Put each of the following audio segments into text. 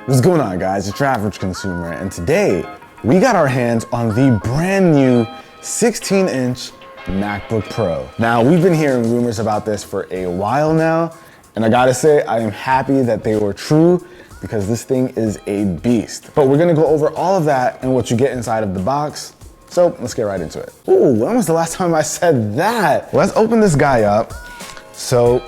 What's going on, guys? It's UrAvgConsumer, and today we got our hands on the brand new 16-inch MacBook Pro. Now, we've been hearing rumors about this for a while now, and I gotta say, I am happy that they were true because this thing is a beast. But we're gonna go over all of that and what you get inside of the box. So let's get right into it. Ooh, when was the last time I said that? Let's open this guy up. So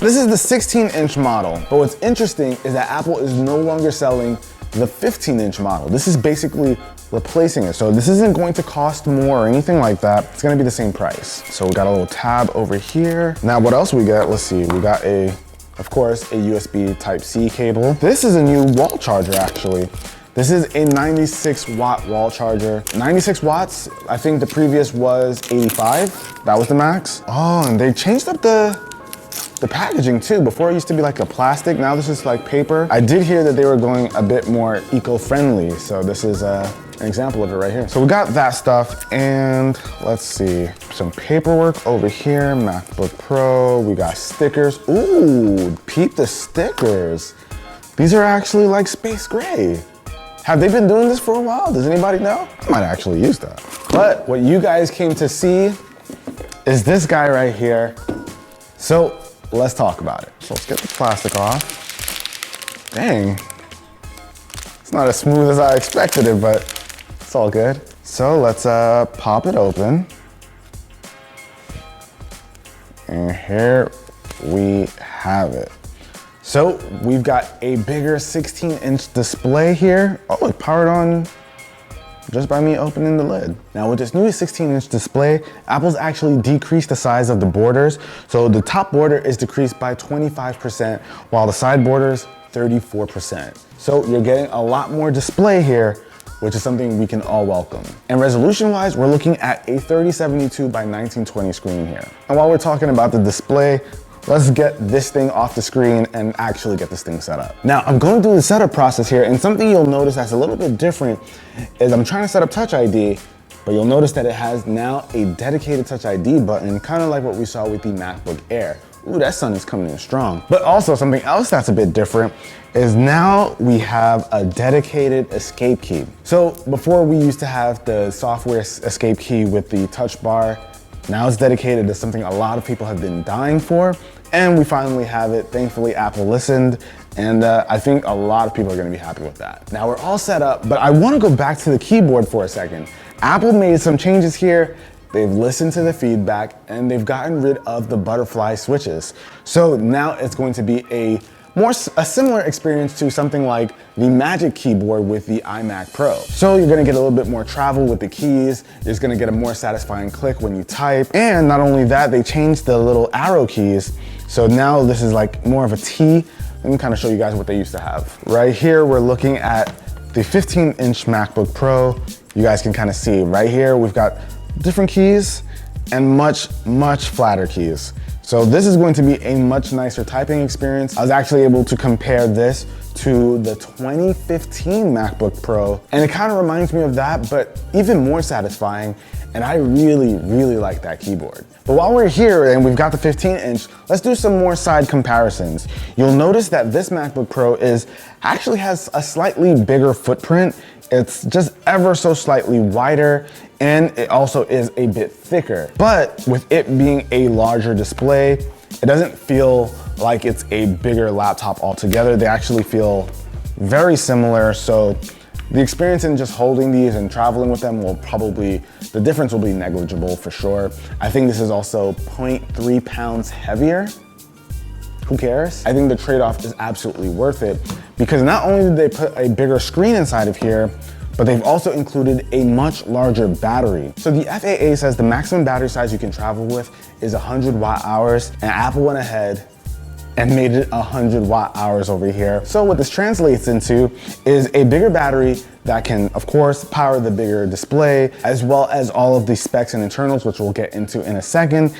this is the 16-inch model, but what's interesting is that Apple is no longer selling the 15-inch model. This is basically replacing it. So this isn't going to cost more or anything like that. It's gonna be the same price. So we got a little tab over here. Now what else we got? Let's see, we got of course, a USB Type-C cable. This is a new wall charger actually. This is a 96 watt wall charger. 96 watts, I think the previous was 85. That was the max. Oh, and they changed up the packaging too. Before it used to be like a plastic, now this is like paper. I did hear that they were going a bit more eco-friendly, so this is an example of it right here. So we got that stuff, and let's see, some paperwork over here, MacBook Pro, we got stickers. Ooh, peep the stickers. These are actually like space gray. Have they been doing this for a while? Does anybody know? I might actually use that. But what you guys came to see is this guy right here. So let's talk about it. So let's get the plastic off. Dang, it's not as smooth as I expected it, but it's all good. So let's pop it open. And here we have it. So we've got a bigger 16-inch display here. Oh, it powered on just by me opening the lid. Now with this new 16-inch display, Apple's actually decreased the size of the borders. So the top border is decreased by 25%, while the side borders, 34%. So you're getting a lot more display here, which is something we can all welcome. And resolution-wise, we're looking at a 3072 by 1920 screen here. And while we're talking about the display, let's get this thing off the screen and actually get this thing set up. Now, I'm going through the setup process here, and something you'll notice that's a little bit different is I'm trying to set up Touch ID, but you'll notice that it has now a dedicated Touch ID button, kind of like what we saw with the MacBook Air. Ooh, that sun is coming in strong. But also something else that's a bit different is now we have a dedicated escape key. So before we used to have the software escape key with the touch bar. Now it's dedicated to something a lot of people have been dying for, and we finally have it. Thankfully, Apple listened, and I think a lot of people are gonna be happy with that. Now we're all set up, but I wanna go back to the keyboard for a second. Apple made some changes here. They've listened to the feedback, and they've gotten rid of the butterfly switches. So now it's going to be a similar experience to something like the Magic Keyboard with the iMac Pro. So you're gonna get a little bit more travel with the keys, you're just gonna get a more satisfying click when you type, and not only that, they changed the little arrow keys, so now this is like more of a T. Let me kind of show you guys what they used to have. Right here, we're looking at the 15-inch MacBook Pro. You guys can kind of see right here, we've got different keys and much flatter keys. So this is going to be a much nicer typing experience. I was actually able to compare this to the 2015 MacBook Pro, and it kind of reminds me of that, but even more satisfying, and I really like that keyboard. But while we're here and we've got the 15-inch, let's do some more side comparisons. You'll notice that this MacBook Pro actually has a slightly bigger footprint. It's just ever so slightly wider, and it also is a bit thicker. But with it being a larger display, it doesn't feel like it's a bigger laptop altogether. They actually feel very similar. So the experience in just holding these and traveling with them the difference will be negligible for sure. I think this is also 0.3 pounds heavier. Who cares? I think the trade-off is absolutely worth it because not only did they put a bigger screen inside of here, but they've also included a much larger battery. So the FAA says the maximum battery size you can travel with is 100 watt-hours, and Apple went ahead and made it 100 watt-hours over here. So what this translates into is a bigger battery that can, of course, power the bigger display, as well as all of the specs and internals, which we'll get into in a second.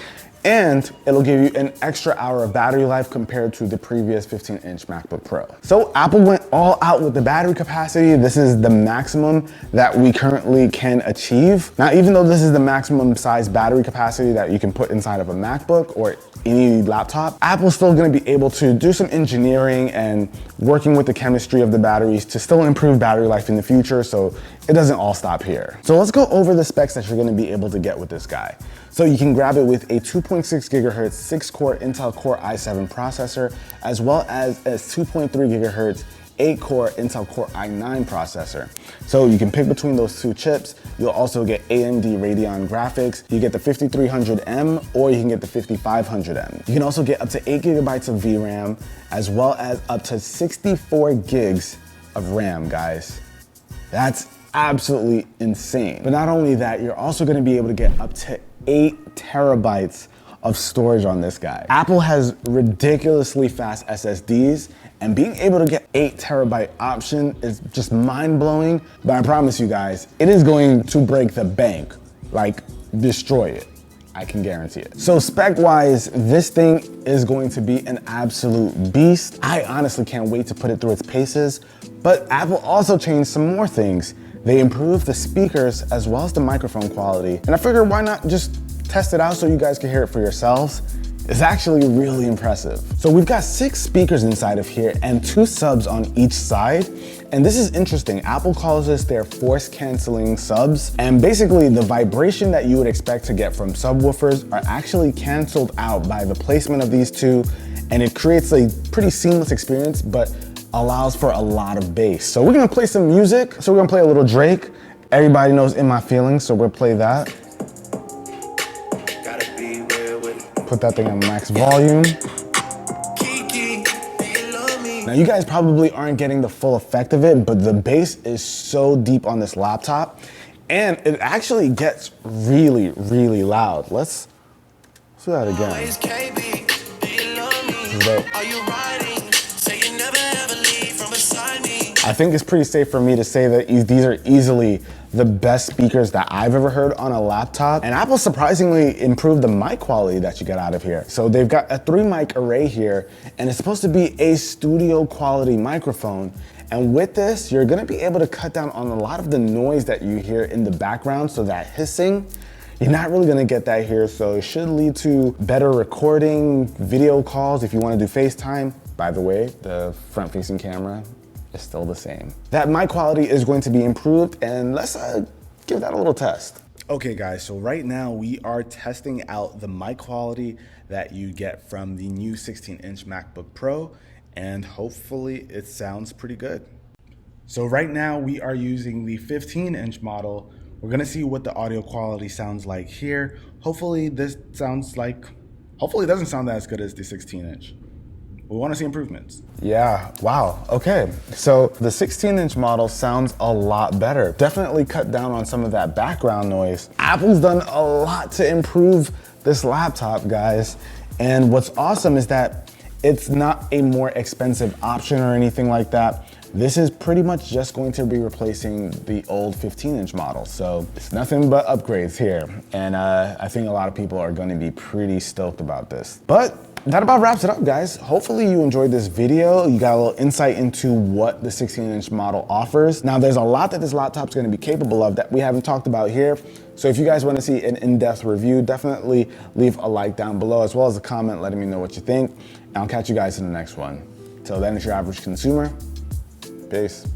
And it'll give you an extra hour of battery life compared to the previous 15-inch MacBook Pro. So Apple went all out with the battery capacity. This is the maximum that we currently can achieve. Now, even though this is the maximum size battery capacity that you can put inside of a MacBook or any laptop, Apple's still gonna be able to do some engineering and working with the chemistry of the batteries to still improve battery life in the future, so it doesn't all stop here. So let's go over the specs that you're gonna be able to get with this guy. So you can grab it with a 2.6 gigahertz 6-core Intel Core i7 processor, as well as a 2.3 gigahertz 8-core Intel Core i9 processor. So you can pick between those two chips. You'll also get AMD Radeon graphics. You get the 5300M or you can get the 5500M. You can also get up to 8 gigabytes of VRAM, as well as up to 64 gigs of RAM, guys. That's absolutely insane. But not only that, you're also gonna be able to get up to 8 terabytes of storage on this guy. Apple has ridiculously fast SSDs, and being able to get 8 terabyte option is just mind-blowing, but I promise you guys, it is going to break the bank, like destroy it. I can guarantee it. So spec-wise, this thing is going to be an absolute beast. I honestly can't wait to put it through its paces, but Apple also changed some more things. They improved the speakers as well as the microphone quality, and I figured why not just test it out so you guys can hear it for yourselves. It's actually really impressive. So we've got 6 speakers inside of here and 2 subs on each side. And this is interesting. Apple calls this their force canceling subs. And basically the vibration that you would expect to get from subwoofers are actually canceled out by the placement of these two. And it creates a pretty seamless experience, but allows for a lot of bass. So we're gonna play some music. So we're gonna play a little Drake. Everybody knows In My Feelings, so we'll play that. Put that thing on max volume. Now you guys probably aren't getting the full effect of it, but the bass is so deep on this laptop, and it actually gets really, really loud. Let's do that again. I think it's pretty safe for me to say that these are easily the best speakers that I've ever heard on a laptop. And Apple surprisingly improved the mic quality that you get out of here. So they've got a 3-mic array here, and it's supposed to be a studio quality microphone. And with this, you're gonna be able to cut down on a lot of the noise that you hear in the background. So that hissing, you're not really gonna get that here. So it should lead to better recording, video calls if you wanna do FaceTime. By the way, the front-facing camera is still the same. That mic quality is going to be improved, and let's give that a little test. Okay guys, so right now we are testing out the mic quality that you get from the new 16-inch MacBook Pro, and hopefully it sounds pretty good. So right now we are using the 15-inch model. We're gonna see what the audio quality sounds like here. Hopefully it doesn't sound as good as the 16-inch. We want to see improvements. Yeah, wow, okay. So the 16-inch model sounds a lot better. Definitely cut down on some of that background noise. Apple's done a lot to improve this laptop, guys. And what's awesome is that it's not a more expensive option or anything like that. This is pretty much just going to be replacing the old 15-inch model. So it's nothing but upgrades here. And I think a lot of people are going to be pretty stoked about this. But that about wraps it up, guys. Hopefully you enjoyed this video. You got a little insight into what the 16-inch model offers. Now there's a lot that this laptop's gonna be capable of that we haven't talked about here. So if you guys wanna see an in-depth review, definitely leave a like down below, as well as a comment letting me know what you think. And I'll catch you guys in the next one. Till then, it's your average consumer. Peace.